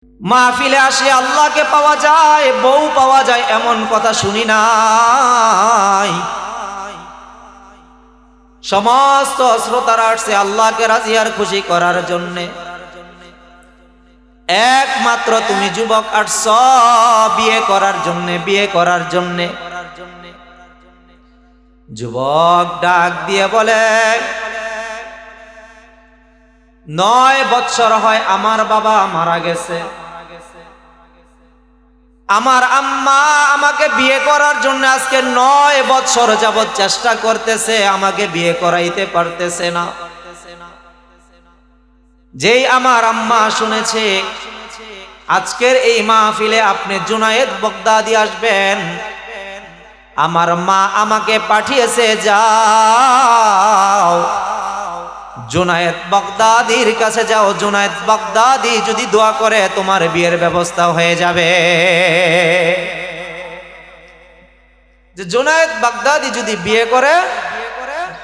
মাহফিলে আসলে আল্লাহকে পাওয়া যায়, বউ পাওয়া যায় এমন কথা শুনি নাই। সমস্ত শ্রোতারা আসছে আল্লাহকে রাজি আর খুশি করার জন্যে। একমাত্র তুমি যুবক আসছ বিয়ে করার জন্যে, বিয়ে করার জন্যে। যুবক ডাক দিয়ে বলে, 9 বৎসর হয় আমার বাবা মারা গেছে, আমার আম্মা আমাকে বিয়ে করার জন্য আজকে 9 বৎসর যাবৎ চেষ্টা করতেছে, আমাকে বিয়ে করাইতে পারতেছে না। যেই আমার আম্মা শুনেছে আজকের এই মাহফিলে আপনি জুনায়েদ বাগদাদি আসবেন, আমার মা আমাকে পাঠিয়েছে, যাও জুনায়েদ বাগদাদির কাছে যাও, জুনায়েদ বাগদাদি যদি দোয়া করে তোমার বিয়ের ব্যবস্থা হয়ে যাবে। যে জুনায়েদ বাগদাদি যদি বিয়ে করে,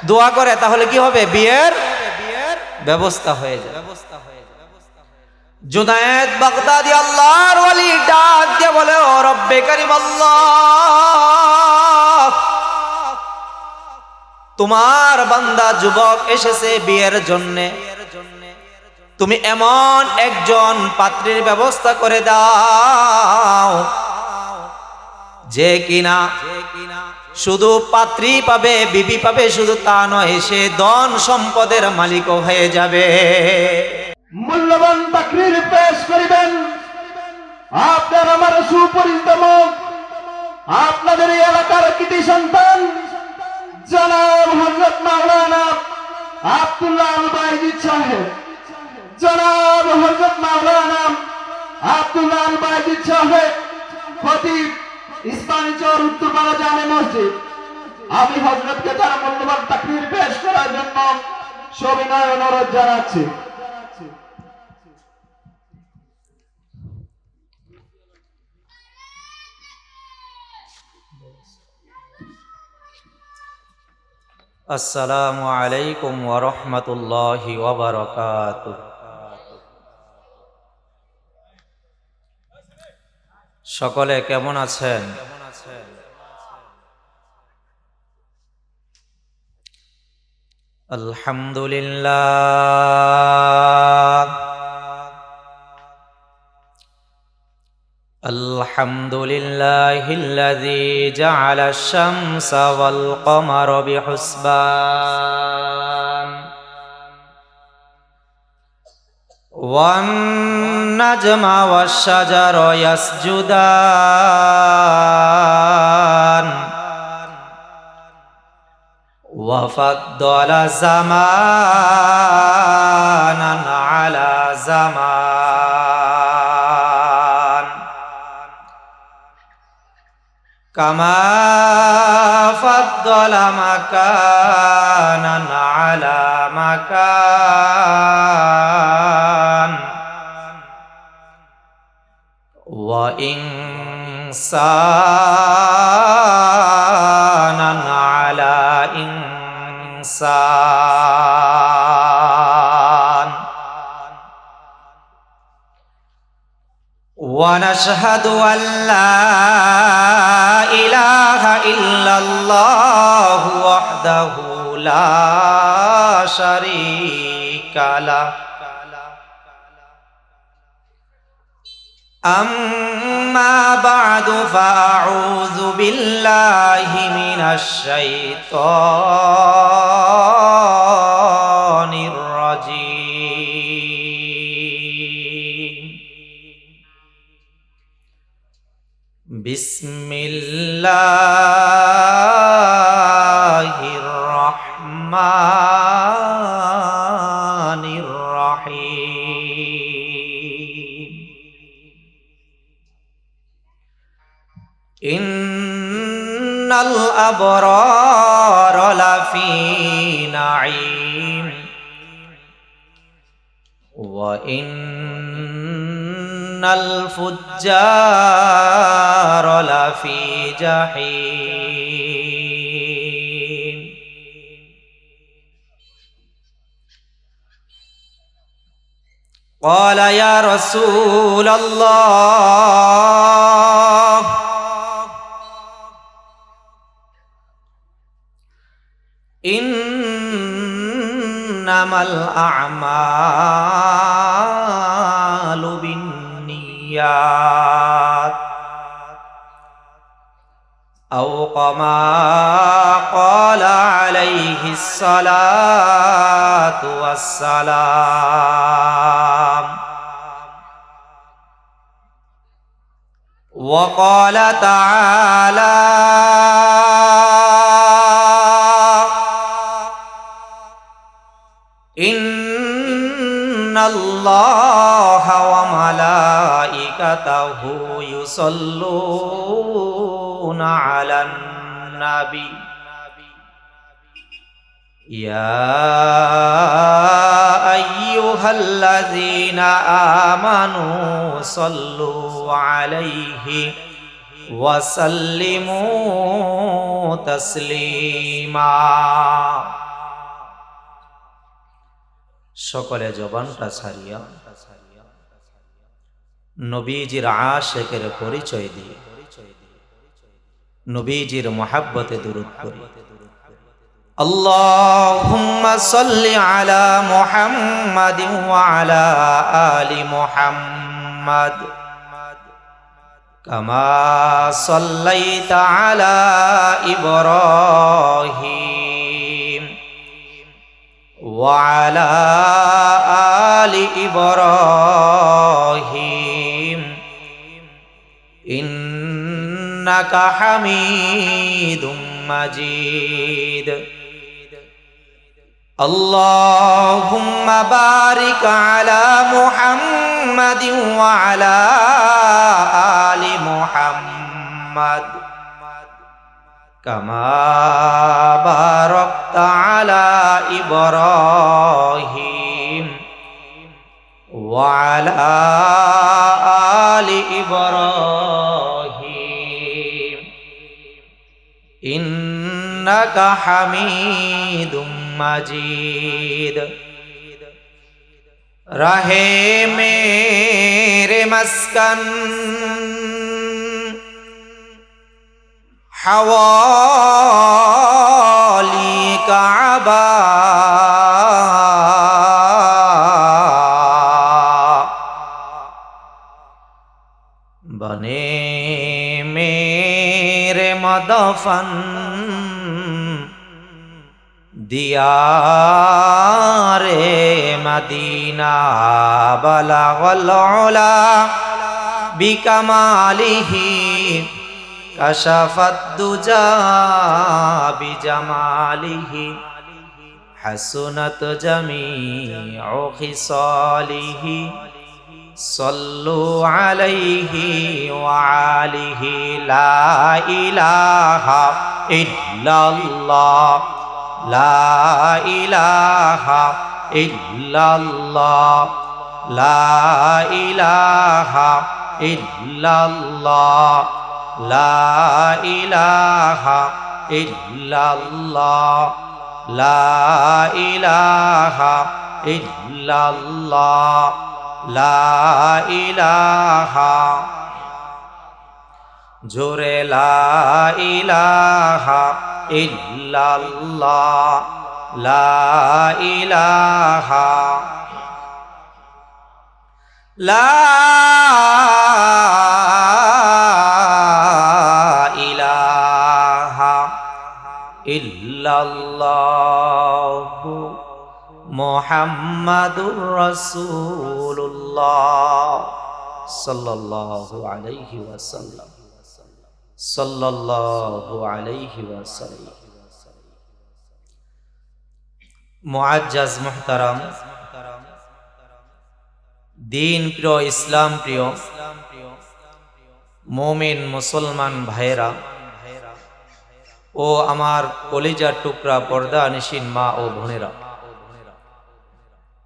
দোয়া করে, তাহলে কি হবে? বিয়ের ব্যবস্থা হয়ে যাবে। জুনায়েদ বাগদাদি আল্লাহর ওয়ালি ডাক দিয়ে বলে, ও রব্বে কারীম আল্লাহ, তোমার বান্দা যুবক এসেছে বিয়ের জন্যে, তুমি এমন একজন পাত্রীর ব্যবস্থা করে দাও যে কিনা শুধু পাত্রী পাবে, বিবি পাবে, শুধু তা নয়, সে ধন সম্পদের মালিকও হয়ে যাবে। মূল্যবান তাকরীর পেশ করিবেন আপনার আমার সুপরিচিত মুখ, আপনাদের এই এলাকার কৃতি সন্তান জনাব হযরত মাওলানা আব্দুল্লাহ আল বাইজিদ সাহেব। জনাব হযরত মাওলানা আব্দুল্লাহ আল বাইজিদ সাহেব, খতিব ইসমানী চর উত্তরপাড়া জামে মসজিদ। আমি হযরতকে তার মূল্যবান তাকরীর পেশ করার জন্য সবিনয় অনুরোধ জানাচ্ছি। আসসালামু আলাইকুম ওয়া রাহমাতুল্লাহি ওয়া বারাকাতুহু। সকলে কেমন আছেন? আলহামদুলিল্লাহ, আলহামদুলিল্লাহিল্লাযী জাআলা আশ-শামসা ওয়াল কমারা বিহুসবান ওয়ান নাজমা ওয়াশ-শাজারা ইয়াসজুদান ওয়া ফাদ্দালা জামানান আলা জামান কামা ফাদ্দালা মাকানান আলা মাকান ওয়া ইনসানান আলা ইনসান। ওয়া নাশহাদু আল্লা ইলাহা ইল্লাল্লাহু ওয়াহদাহু লা শারীকা লাহু আম্মা বা'দু ফাআউযু বিল্লাহি মিনাশ শাইতানির রাজীম। বিসমিল্লাহির রহমানির রহিম। ইন্নাল আবরারা লাফি নাঈম ওয়া ইন্নাল ফুজ্জারা লাফি জাহিম। قال يا رسول الله إنما الأعمال بالنيات أو كما قال عليه الصلاة والسلام وقال تعالى إن الله وملائكته يصلون على النبي يا أيها الذين آمنوا صلوا عليه وسلموا تسليما সকলে জবানটা ছাড়িয়া নবীজির আশিকের পরিচয় দিয়ে নবীজির মহব্বতে দুরূদ করি। আল্লাহুম্মা সাল্লি আলা মুহাম্মাদিন ওয়া আলা আলি মুহাম্মাদ কামা সাল্লাইতা আলা ইব্রাহিম ওয়া আলা আলি ইব্রাহিম ইন্নাকা হামিদুম মাজিদ। আল্লাহুম্মা বারিক আলা মুহাম্মাদিন ওয়া আলা আলি মুহাম্মাদ কামা বারাকতা আলা ইব্রাহিম ওয়া আলা আলি ইব্রাহিম ইন্নাকা হামিদুম মাজিদ। রাহে মেরে মস্কন हवाली काबा बने मेरे मदफन दियारे मदीना बलगल उला बिकमालिही कशफत दुजा बिजमालिही हसनत जमीउ खिसालिही सल्लु अलैहि व आलिहि ला इलाहा इल्लल्लाह ला इलाहा इल्लल्लाह ला इलाहा इल्लल्लाह ला इलाहा इल्लल्लाह ला इलाहा इल्लल्लाह ला इलाहा जोरे ला इलाहा इल्लल्लाह ला इलाहा ला इल्लल्लाहु मुहम्मदुर रसूलुल्लाह सल्लल्लाहु अलैहि वसल्लम सल्लल्लाहु अलैहि वसल्लम। मुआज्जज मुहतरम दीन प्रिय इस्लाम प्रिय मोमिन मुसलमान भाईरा ও আমার কলিজার টুকরা পর্দা নিশিন মা ও বোনেরা,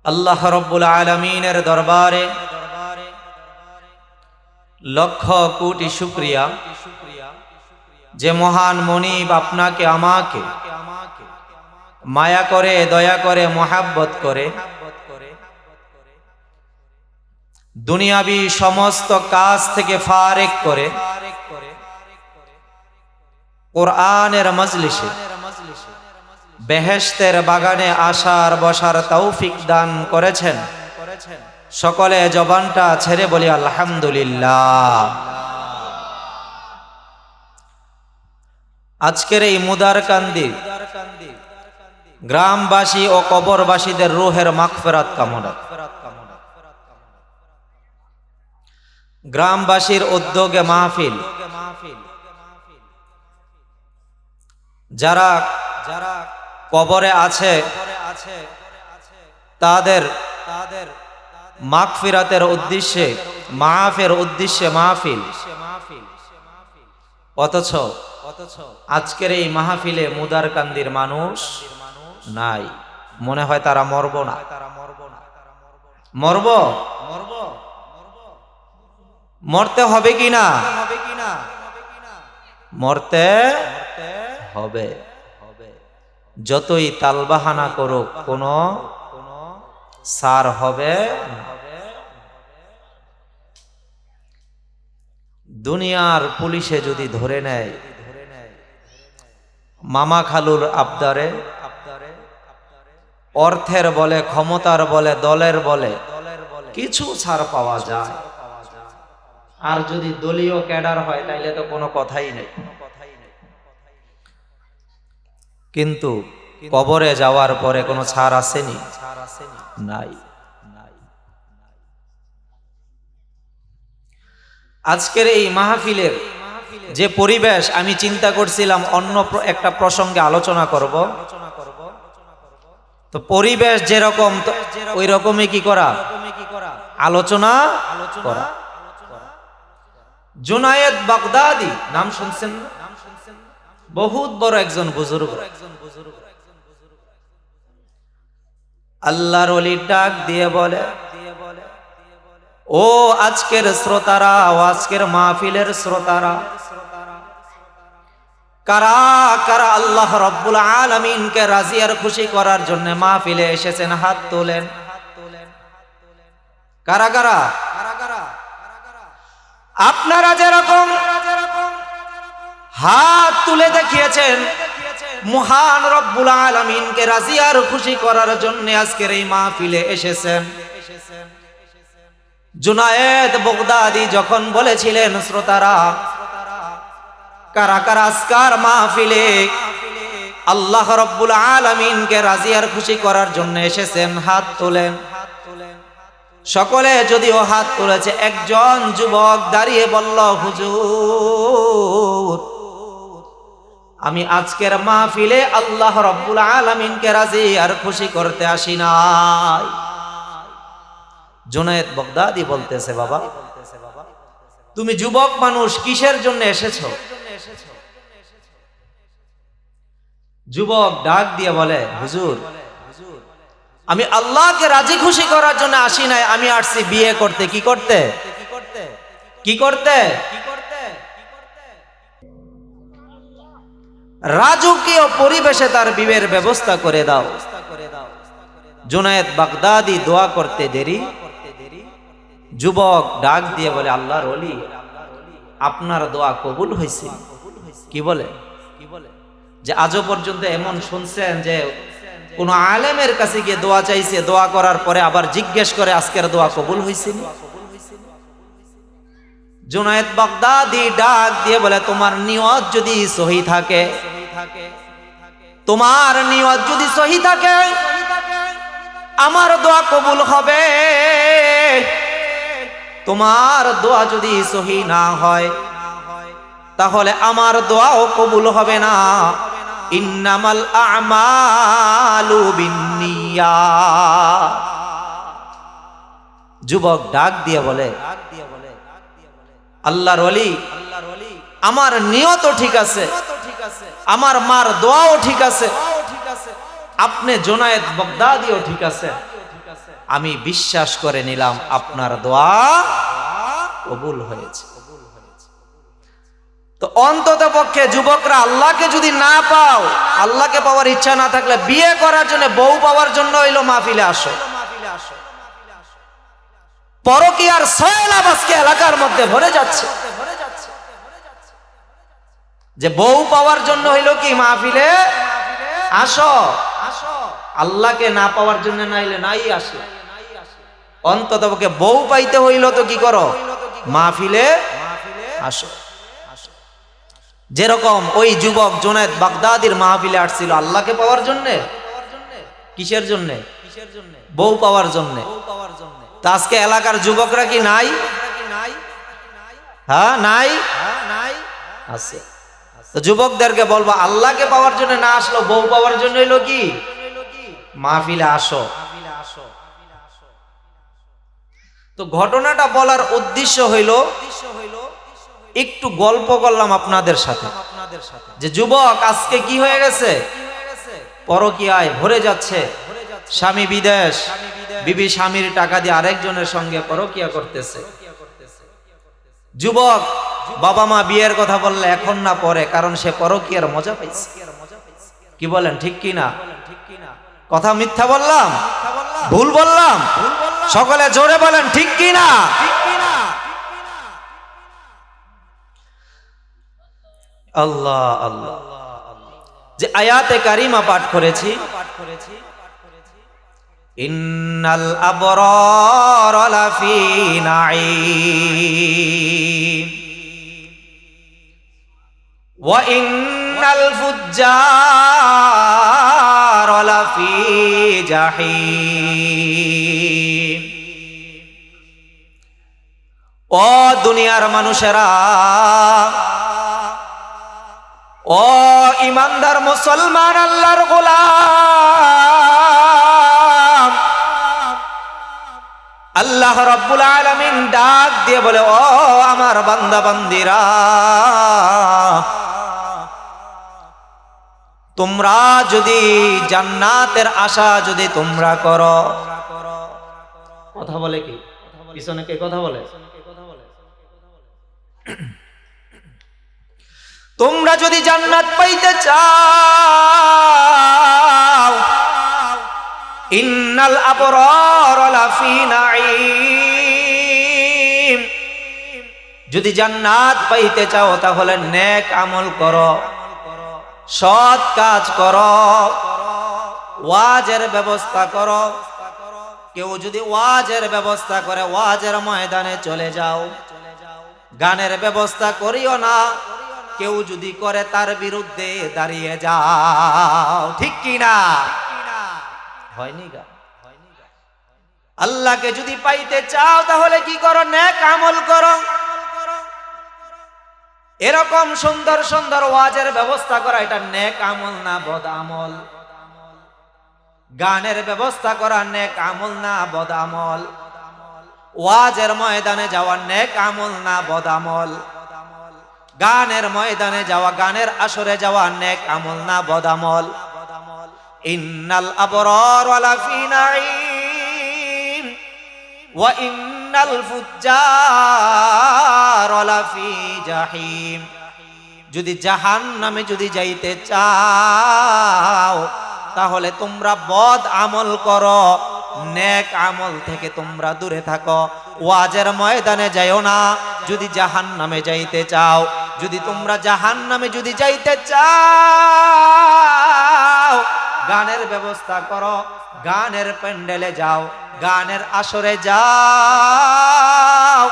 আল্লাহ রব্বুল আলামিনের দরবারে লক্ষ কোটি শুকরিয়া যে মহান মনিব আপনাকে আমাকে মায়া করে দয়া করে মোহাব্বত করে দুনিয়াবি সমস্ত কাজ থেকে ফারেক করে কোরআনের মজলিসে বেহেশতের বাগানে আসার বসার তৌফিক দান করেছেন। সকলে জবানটা ছেড়ে বলি আলহামদুলিল্লাহ। আজকের এই মুদারকান্দি গ্রামবাসী ও কবরবাসীদের রূহের মাগফিরাত কামনা, গ্রামবাসীর উদ্যোগে মাহফিল, যারা কবরে আছে তাদের মাগফিরাতের উদ্দেশ্যে মাফের উদ্দেশ্যে মাহফিল। অথচ আজকের এই মাহফিলে মুদারকান্দির মানুষ নাই। মনে হয় তারা মরব না। মরব মরতে হবে কি না? মরতে হবে। যতই তালবাহানা করুক কোনো সার হবে না। দুনিয়ার পুলিশে যদি ধরে নেয়, মামা খালুর আবদারে, অর্থের বলে, ক্ষমতার বলে, দলের বলে কিছু ছাড় পাওয়া যায়। আর যদি দলীয় ক্যাডার হয় তাইলে তো কোনো কথাই নেই। কিন্তু কবরে যাওয়ার পরে কোনো ছাড় আসেনি? নাই। আজকের এই মাহফিলের যে পরিবেশ, আমি চিন্তা করছিলাম অন্য একটা প্রসঙ্গে আলোচনা করব। তো পরিবেশ যেরকম ওই রকমই কি করা, আলোচনা করা। জুনায়েদ বাগদাদি নাম শুনছেন? বহুত বড় একজন বুজুর্গ। আল্লাহর ওলি ডাক দিয়ে বলে, ও আজকের শ্রোতারা, ও আজকের মাহফিলের শ্রোতারা, কারা কারা আল্লাহ রাব্বুল আলামিনকে রাজি আর খুশি করার জন্য মাহফিলে এসেছেন? হাত তোলেন। কারা কারা? আপনারা যেরকম হাত তুলে দেখিয়েছেন মহান রব্বুল আলামিনকে রাজি আর খুশি করার জন্য আজকের এই মাহফিলে এসেছেন। জুনায়েদ বাগদাদি যখন বলেছিলেন, শ্রোতারা কারা কারা আজকের মাহফিলে আল্লাহ রাব্বুল আলামিনকে রাজি আর খুশি করার জন্য এসেছেন? হাত তোলেন। সকলে যদিও হাত তুলেছে, একজন যুবক দাঁড়িয়ে বলল, হুজুর আমি আজকের মাহফিলে আল্লাহ রাব্বুল আলামিনকে রাজি আর খুশি করতে আসি নাই। জুনায়েদ বাগদাদি বলতেছে, বাবা তুমি যুবক মানুষ, কিসের জন্য এসেছো? যুবক ডাক দিয়ে বলে, হুজুর আমি আল্লাহকে রাজি খুশি করার জন্য আসি নাই, আমি আসছি বিয়ে করতে। কি করতে? কি করতে? রাজকীয় পরিবেশে তার বিয়ের ব্যবস্থা করে দাও। জুনায়েদ বাগদাদি দোয়া করতে দেরি, যুবক ডাক দিয়ে বলে, আল্লাহর ওলি আপনার দোয়া কবুল হয়েছে। কি বলে? যে আজও পর্যন্ত এমন শুনছেন যে কোন আলেমের কাছে গিয়ে দোয়া চাইছে, দোয়া করার পরে আবার জিজ্ঞেস করে আজকের দোয়া কবুল হয়েছে? জুনায়েদ বাগদাদি ডাক দিয়ে বলে, তোমার নিয়ত যদি সহি থাকে, তোমার নিয়ত যদি সহি থাকে আমার দোয়া কবুল হবে। তোমার দোয়া যদি সহি না হয় তাহলে আমার দোয়াও কবুল হবে না। ইন্নামাল আমালু বিন্নিয়াত। যুবক ডাক দিয়ে বলে, আল্লাহর ওলি আমার নিয়তও ঠিক আছে, আমার মার দোয়াও ঠিক আছে, আপনি জুনায়েদ বাগদাদিও ঠিক আছে, আমি বিশ্বাস করে নিলাম আপনার দোয়া কবুল হয়েছে। তো অন্তত পক্ষে যুবকরা আল্লাহকে যদি না পাও, আল্লাহকে পাওয়ার ইচ্ছা না থাকলে বিয়ে করার জন্য, বউ পাওয়ার জন্য হইলো মাহফিলে আসো। পরকীয়ার সয়লাব আজকে এলাকার মধ্যে ভরে যাচ্ছে। যে বউ পাওয়ার জন্য হইলো কি মাহফিলে আসো, আল্লাহকে না পাওয়ার জন্য নাইলে নাই আসে। অন্তত বউ পাইতে হইল তো কি করো, মাহফিলে আসো। যেরকম ওই যুবক জুনায়েদ বাগদাদির মাহফিলে আসছিল আল্লাহকে পাওয়ার জন্য, কিসের জন্য? বউ পাওয়ার জন্য। তা আজকে এলাকার যুবকরা কি নাই? হ্যাঁ নাই, আছে। তো যুবকদেরকে বলবো আল্লাহকে পাওয়ার জন্য না আসলো, বউ পাওয়ার জন্য হইলো কি মাহফিলে আসো। তো ঘটনাটা বলার উদ্দেশ্য হইল একটু গল্প করলাম আপনাদের সাথে, যে যুবক আজকে কি হয়ে গেছে, পরকীয়ায় ভরে যাচ্ছে। স্বামী বিদেশ, বিবি স্বামীর টাকা দিয়ে আরেকজনের সঙ্গে পরকীয়া করতেছে। যুবক বাবা মা বিয়ের কথা বললে এখন না পরে, কারণ সে পরকীয়ার মজা পাইছে। কি বলেন, ঠিক কি না? কথা মিথ্যা বললাম, ভুল বললাম? সকলে জোরে বলেন ঠিক কি না? আল্লাহ আল্লাহ। যে আয়াতে কারিমা পাঠ করেছি, ইন্নাল আবরার লাফি নাঈম ওয়া ইন্নাল ফুজ্জার লাফি জাহিম। ও দুনিয়ার মানুষেরা, ও ইমানদার মুসলমান আল্লাহর গোলাম, আল্লাহ রাব্বুল আলামিন ডাক দিয়ে বলে, ও আমার বান্দা বান্দিরা, তোমরা যদি জান্নাতের আশা যদি তোমরা করো, কথা বলে কি পিছনে কে কথা বলে, তোমরা যদি জান্নাত পাইতে চাও, ইন্নাল আবরার লাফি নাঈম, যদি জান্নাত পাইতে চাও তাহলে নেক আমল করো, সৎ কাজ করো, ওয়াজের ব্যবস্থা করো। কেউ যদি ওয়াজের ব্যবস্থা করে ওয়াজের ময়দানে চলে যাও, গানের ব্যবস্থা করিও না। কেউ যদি করে তার বিরুদ্ধে দাঁড়িয়ে যাও, ঠিক কি না? হয়নি গা? আল্লাহকে যদি পাইতে চাও তাহলে কি করো, নেক আমল করো। এরকম সুন্দর সুন্দর ওয়াজের ব্যবস্থা করা, এটা নেক আমল না বদ আমল? গানের ব্যবস্থা করা নেক আমল না বদ আমল? ওয়াজের ময়দানে যাওয়া নেক আমল না বদ আমল? গানের ময়দানে যাওয়া, গানের আসরে যাওয়া নেক আমল না বদ আমল? ইন্নাল আবরার লাফি নাঈম ওয়া ইন্নাল ফুজ্জার লাফি জাহিম। যদি জাহান্নামে যদি যাইতে চাও তাহলে তোমরা বদ আমল করো, নেক আমল থেকে তোমরা দূরে থাকো। ওয়াজের ময়দানে যাইও না যদি জাহান্নামে যাইতে চাও। যদি তোমরা জাহান্নামে যদি যাইতে চাও, গানের ব্যবস্থা করো, গানের প্যান্ডেলে যাও, গানের আসরে যাও।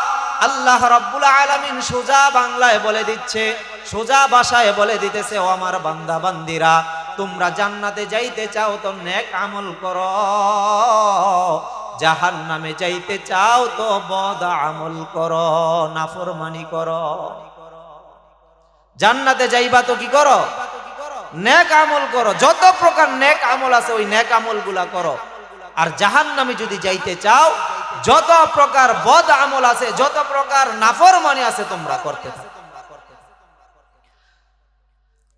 আল্লাহ রাব্বুল আলামিন সোজা বাংলায় বলে দিচ্ছে, সোজা ভাষায় বলে দিতেছে, ও আমার বান্দা বান্দিরা, তোমরা জান্নাতে যাইতে চাও তো নেক আমল করো, জাহান্নামে যাইতে চাও তো বদ আমল করো, নাফরমানি করো। জান্নাতে যাইবা তো কি করো, নেক আমল করো। যত প্রকার নেক আমল আছে ওই নেক আমল গুলা করো। আর জাহান্নামে যদি যাইতে চাও, যত প্রকার বদ আমল আছে, যত প্রকার নাফরমানি আছে তোমরা করতে থাকো।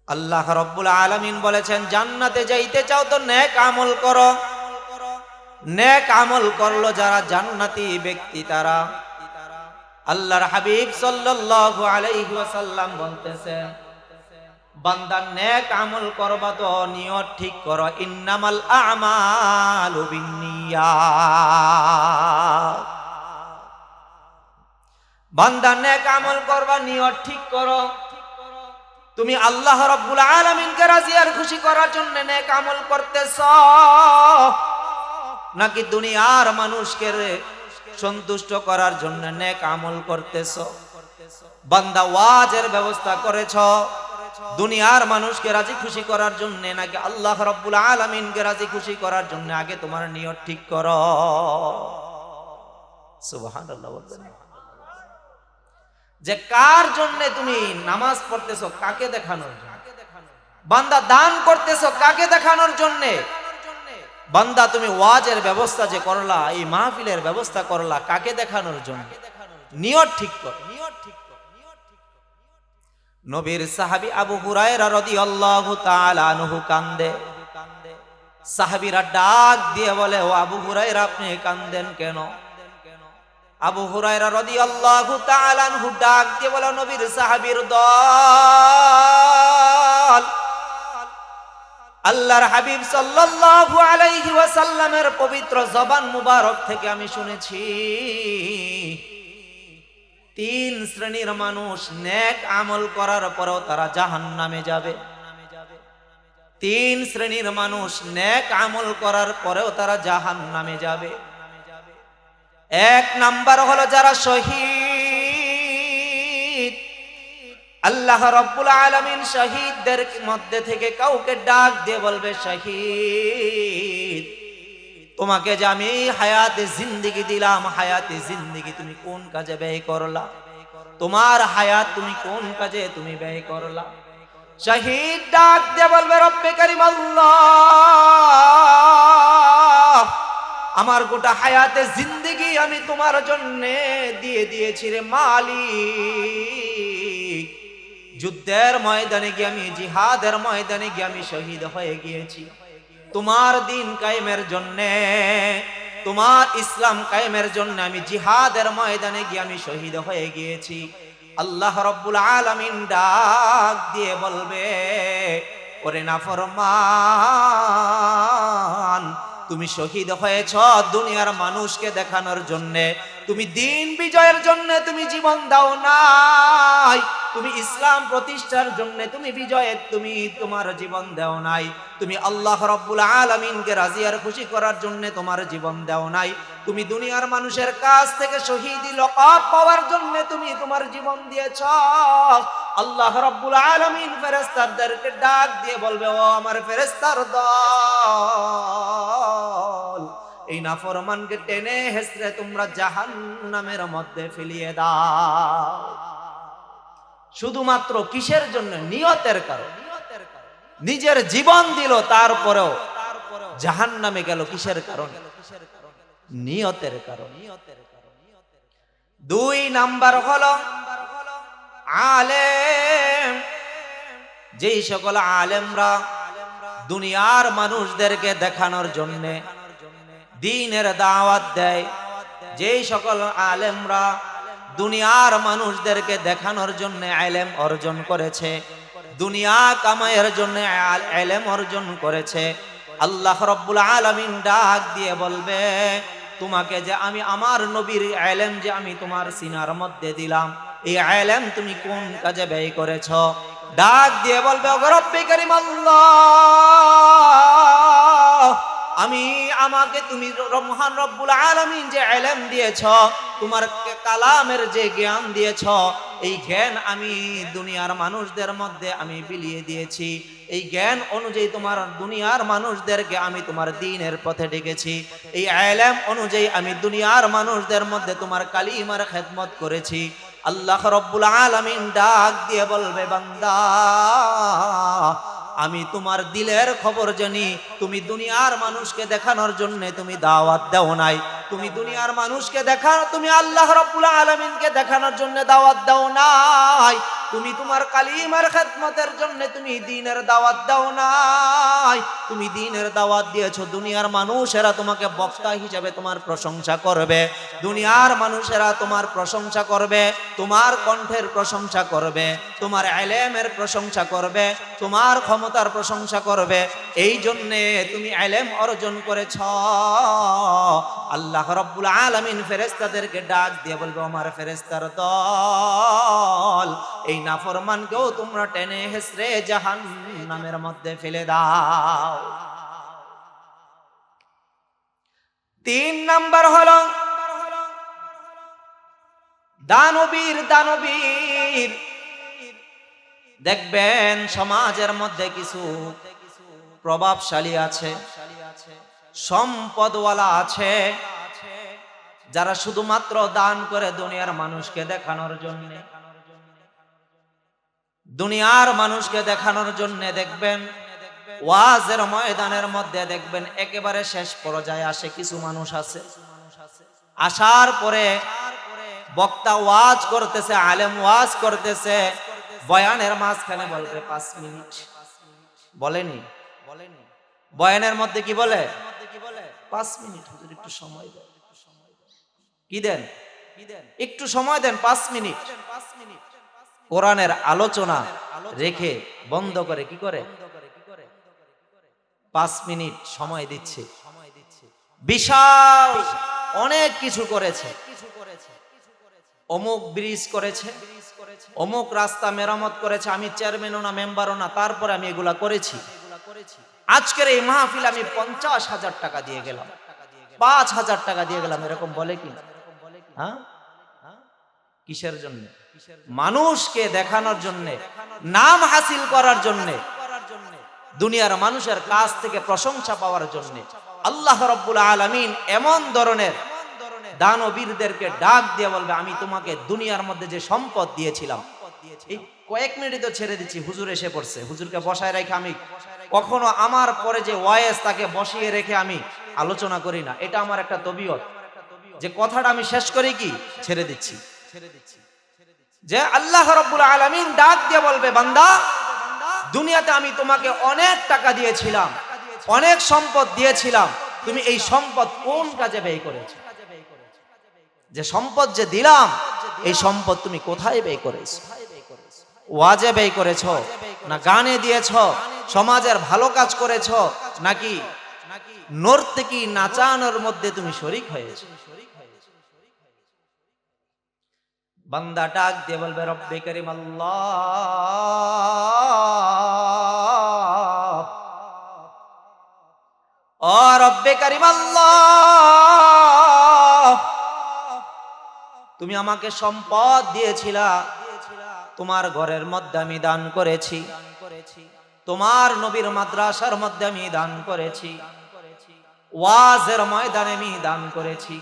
আল্লাহ রাব্বুল আলামিন বলেছেন, জান্নাতে যাইতে চাও তো নেক আমল করো। নেক আমল করলো যারা জান্নাতি ব্যক্তি তারা। আল্লাহর হাবিব সাল্লাল্লাহু আলাইহি ওয়াসাল্লাম বলতেছেন, বান্দা নেক আমল করবা তো নিয়ত ঠিক করো, ইন্নামাল আ'মালু বিন্নিয়াত। বান্দা নেক আমল করবা, নিয়ত ঠিক করো। তুমি আল্লাহ রাব্বুল আলামিনকে রাজি আর খুশি করার জন্য নেক আমল করতেছ, নাকি দুনিয়ার মানুষকে সন্তুষ্ট করার জন্য নেক আমল করতেছ? বান্দা ওয়াজের ব্যবস্থা করেছ দুনিয়ার মানুষকে রাজি খুশি করার জন্য, নাকি আল্লাহ রাব্বুল আলামিনকে রাজি খুশি করার জন্য? আগে তোমার নিয়ত ঠিক করো। সুবহানাল্লাহ। যে কার জন্য তুমি নামাজ পড়তেছো, কাকে দেখানোর জন্য? বান্দা দান করতেছো, কাকে দেখানোর জন্য? বান্দা তুমি ওয়াজের ব্যবস্থা যে করলা, এই মাহফিলের ব্যবস্থা করলা, কাকে দেখানোর জন্য? নিয়ত ঠিক কর। নবীর সাহাবী আবু হুরায়রা রাদিয়াল্লাহু তাআলা আনহু কান্দে। সাহাবীরা ডাক দিয়ে বলে, ও আবু হুরায়রা, আপনি কান্দেন কেন? আবু হুরায়রা রাদিয়াল্লাহু তাআলা আনহু ডাক দিয়ে বলে, নবীর সাহাবীর দল আল্লাহর হাবিব সাল্লাল্লাহু আলাইহি ওয়াসাল্লামের পবিত্র জবান মুবারক থেকে আমি শুনেছি, তিন শ্রেণীর মানুষ নেক আমল করার পরেও তারা জাহান্নামে যাবে। তিন শ্রেণীর মানুষ নেক আমল করার পরেও তারা জাহান্নামে যাবে। এক নাম্বার হলো যারা শহীদ। আল্লাহ রাব্বুল আলামিন শহীদদের মধ্যে থেকে কাউকে ডাক দিয়ে বলবে, শহীদ, তোমাকে যে আমি হায়াতে জিন্দেগি দিলাম, হায়াতে জিন্দেগি তুমি কোন কাজে ব্যয় করলা? তোমার হায়াত তুমি কোন কাজে তুমি ব্যয় করলা? শহীদ ডাক দিয়ে বলবে, রব্বে কারীম আল্লাহ, আমার গোটা হায়াতে জিন্দেগি আমি তোমার জন্য দিয়ে দিয়েছি রে মালিক। যুদ্ধের ময়দানে গিয়ে আমি, জিহাদের ময়দানে গিয়ে আমি শহীদ হয়ে গিয়েছি তোমার দিন কায়েমের জন্য, তোমার ইসলাম কায়েমের জন্য আমি জিহাদের ময়দানে গিয়ে আমি শহীদ হয়ে গিয়েছি। আল্লাহ রাব্বুল আলামিন ডাক দিয়ে বলবে, ওরে নাফরমান, তুমি শহীদ হয়েছ দুনিয়ার মানুষকে দেখানোর জন্য, তুমি দিন বিজয়ের জন্য তুমি জীবন দাও নাই, তুমি ইসলাম প্রতিষ্ঠার জন্য তুমি বিজয়ের তুমি তোমার জীবন দাও নাই, তুমি আল্লাহ রাব্বুল আলামিনকে রাজি আর খুশি করার জন্য তোমার জীবন দাও নাই, তুমি দুনিয়ার মানুষের কাছ থেকে শহীদি লকাব পাওয়ার জন্য তুমি তোমার জীবন দিয়েছ। আল্লাহ রাব্বুল আলামিন ফেরেশতাদেরকে ডাক দিয়ে বলবে, ও আমার ফেরেশতার দল, এই নাফরমানকে টেনে হেসড়ে তোমরা জাহান্নামের মধ্যে ফেলিয়ে দাও। শুধুমাত্র কিসের জন্য? নিয়তের কারণে। নিজের জীবন দিল, তারপরেও জাহান্নামে গেল কিসের কারণে? নিয়তের কারণে। দুই নাম্বার হলো আলেম। যেই সকল আলেমরা দুনিয়ার মানুষদেরকে দেখানোর জন্য দ্বীনের দাওয়াত দেয়, যেই সকল আলেমরা দুনিয়ার মানুষদেরকে দেখানোর জন্য ইলম অর্জন করেছে, দুনিয়া কামাইয়ের জন্য ইলম অর্জন করেছে, আল্লাহ রাব্বুল আলামিন ডাক দিয়ে বলবে, তোমাকে যে আমি আমার নবীর ইলম যে আমি তোমার সিনার মধ্যে দিলাম, এই ইলম তুমি কোন কাজে ব্যয় করেছ? ডাক দিয়ে বলবে, ও রব্বে কারীম আল্লাহ, আমাকে তুমি মহান রব্বুল আলামিন যে ইলম দিয়েছ, তোমার কালামের যে জ্ঞান দিয়েছ, এই জ্ঞান আমি দুনিয়ার মানুষদের মধ্যে আমি বিলিয়ে দিয়েছি। এই জ্ঞান অনুযায়ী তোমার দুনিয়ার মানুষদেরকে আমি তোমার দ্বীনের পথে ডেকেছি। এই ইলম অনুযায়ী আমি দুনিয়ার মানুষদের মধ্যে তোমার কালিমার খেদমত করেছি। আল্লাহ রব্বুল আলামিন ডাক দিয়ে বলবে, বান্দা, আমি তোমার দিলের খবর জানি। তুমি দুনিয়ার মানুষকে দেখানোর জন্য তুমি দাওয়াত দাও নাই, তুমি দুনিয়ার মানুষকে তুমি আল্লাহ রাব্বুল আলামিনকে দেখানোর জন্য দাওয়াত দাও নাই, তুমি তোমার কালিমার খেদমতের জন্য তুমি দ্বীনের দাওয়াত দাও নাই, তুমি দ্বীনের দাওয়াত দিয়েছো। দুনিয়ার মানুষেরা তোমাকে বক্তা হিসেবে তোমার প্রশংসা করবে, দুনিয়ার মানুষেরা তোমার প্রশংসা করবে, তোমার কণ্ঠের প্রশংসা করবে, তোমার ইলমের প্রশংসা করবে, তোমার ক্ষমতার প্রশংসা করবে। এই জন্যে তুমি ইলম অর্জন করেছ। আল্লাহ রাব্বুল আলামিন ফেরেশতাদেরকে ডাক দিয়ে বলবে, আমার ফেরেশতার দল, এই নাফরমানকেও তোমরা টেনে হেসড়ে জাহান্নামের মধ্যে ফেলে দাও। 3 নাম্বার হলো দানবীর। দেখবেন সমাজের মধ্যে কিছু প্রভাবশালী আছে, সম্পদওয়ালা আছে, যারা শুধুমাত্র দান করে দুনিয়ার মানুষকে দেখানোর জন্য, দুনিয়ার মানুষকে দেখানোর জন্য। দেখবেন ওয়াজের ময়দানের মধ্যে দেখবেন একেবারে শেষ পর্যায়ে আসে কিছু মানুষ আছে, আসার পরে বক্তা ওয়াজ করতেছে, আলেম ওয়াজ করতেছে, বয়ানের মাঝখানে বলবে 5 মিনিট। বলেনি বয়ানের মধ্যে কি বলে? 5 মিনিট হুজুর একটু সময় দেন। কি দেন? একটু সময় দেন, 5 মিনিট। কোরআনের আলোচনা রেখে বন্ধ করে কি করে? 5 মিনিট সময় দিচ্ছে। বিশাল অনেক কিছু করেছে, অমুক ব্রিজ করেছে, অমুক রাস্তা মেরামত করেছে, আমি চেয়ারম্যানও না মেম্বারও না, তারপরে আমি এগুলা করেছি। আজকের এই মাহফিল আমি 50,000 টাকা দিয়ে গেলাম, 5,000 টাকা দিয়ে গেলাম, এরকম বলে কি? হ্যাঁ, কিসের জন্য? মানুষকে দেখানোর জন্য, নাম হাসিল করার জন্য, দুনিয়ার মানুষের কাছ থেকে প্রশংসা পাওয়ার জন্য। আল্লাহ রাব্বুল আলামিন এমন ধরনের দানবীরদেরকে ডাক দিয়ে বলবে, আমি তোমাকে দুনিয়ার মধ্যে যে সম্পদ দিয়েছিলাম, এই কয়েক মিনিট তো ছেড়ে দিচ্ছি, হুজুর এসে পড়ছে, হুজুরকে বসায় রেখে আমি কখনো আমার পরে যে ওয়াইজ তাকে বসিয়ে রেখে আমি আলোচনা করি না। এটা আমার একটা তবিয়ত, যে কথাটা আমি শেষ করি কি ছেড়ে দিচ্ছি। যে আল্লাহ রাব্বুল আলামিন ডাক দিয়ে বলবে, বান্দা, দুনিয়াতে আমি তোমাকে অনেক টাকা দিয়েছিলাম, অনেক সম্পদ দিয়েছিলাম, তুমি এই সম্পদ কোন কাজে ব্যয় করেছো? যে সম্পদ যে দিলাম, এই সম্পদ তুমি কোথায় ব্যয় করেছো? ওয়াজে ব্যয় করেছো, না গানে দিয়েছো, সমাজের ভালো কাজ করেছো, নাকি নর্তকী নাচানোর মধ্যে তুমি শরীক হয়েছো? বান্দা ডাক দিয়ে বলবে, রব্বে করিম আল্লাহ, ও রব্বে করিম আল্লাহ, তুমি আমাকে সম্পদ দিয়েছিলা, তোমার ঘরের মধ্যে আমি দান করেছি, তোমার নবীর মাদ্রাসার মধ্যে আমি দান করেছি, ওয়াজের ময়দানে আমি দান করেছি।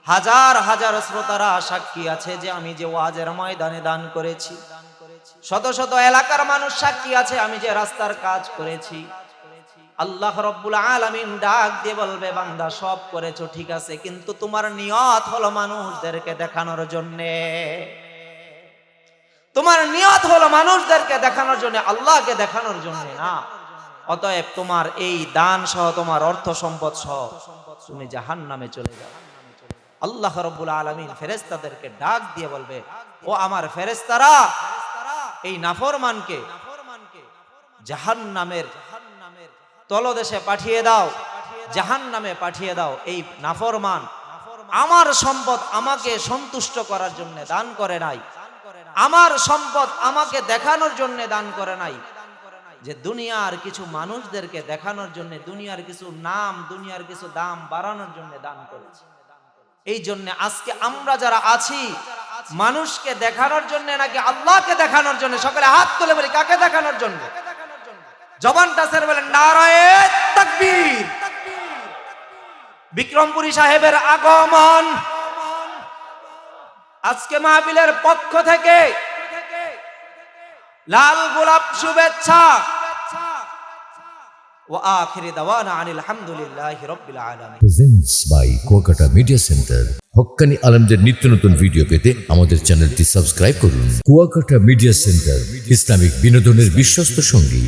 হাজার হাজার শ্রোতারা সাক্ষী আছে যে আমি যে ওয়াজের ময়দানে দান করেছি, শত শত এলাকার মানুষ সাক্ষী আছে আমি যে রাস্তার কাজ করেছি। আল্লাহ রাব্বুল আলামিন ডাক দিয়ে বলবে, বান্দা সব করেছো ঠিক আছে, কিন্তু তোমার নিয়ত হলো মানুষদেরকে দেখানোর জন্য, তোমার নিয়ত হলো মানুষদেরকে দেখানোর জন্য, আল্লাহকে দেখানোর জন্য না। অতএব তোমার এই দান সহ, তোমার অর্থ সম্পদ সহ তুমি জাহান্নামে চলে যাও। আল্লাহ রাব্বুল আলামিন ফেরেশতাদেরকে ডাক দিয়ে বলবে, ও আমার ফেরেশতারা, এই নাফরমানকে জাহান্নামের তলদেশে পাঠিয়ে দাও, জাহান্নামে পাঠিয়ে দাও। এই নাফরমান আমার সম্পদ আমাকে সন্তুষ্ট করার জন্য দান করে নাই, আমার সম্পদ আমাকে দেখানোর জন্য দান করে নাই, যে দুনিয়ার কিছু মানুষদেরকে দেখানোর জন্য, দুনিয়ার কিছু নাম, দুনিয়ার কিছু দাম বাড়ানোর জন্য দান করেছে। এই জন্য আজকে আমরা যারা আছি, মানুষকে দেখানোর জন্য নাকি আল্লাহকে দেখানোর জন্য? সকলে হাত তুলে বলি, কাকে দেখানোর জন্য? জবানটা ছেড়ে বলেন, নারায়ে তাকবীর। বিক্রমপুরী সাহেবের আগমন আজকে মাহফিলের পক্ষ থেকে লাল গোলাপ শুভেচ্ছা ওয়া আখিরি দাওয়ানা আনিল হামদুলিল্লাহি রাব্বিল আলামিন। Presents by Kuakata media centre. হক্কানি আলমদের নিত্য নতুন ভিডিও পেতে আমাদের চ্যানেলটি সাবস্ক্রাইব করুন। কুয়াকাটা মিডিয়া সেন্টার, ইসলামিক বিনোদনের বিশ্বস্ত সঙ্গী।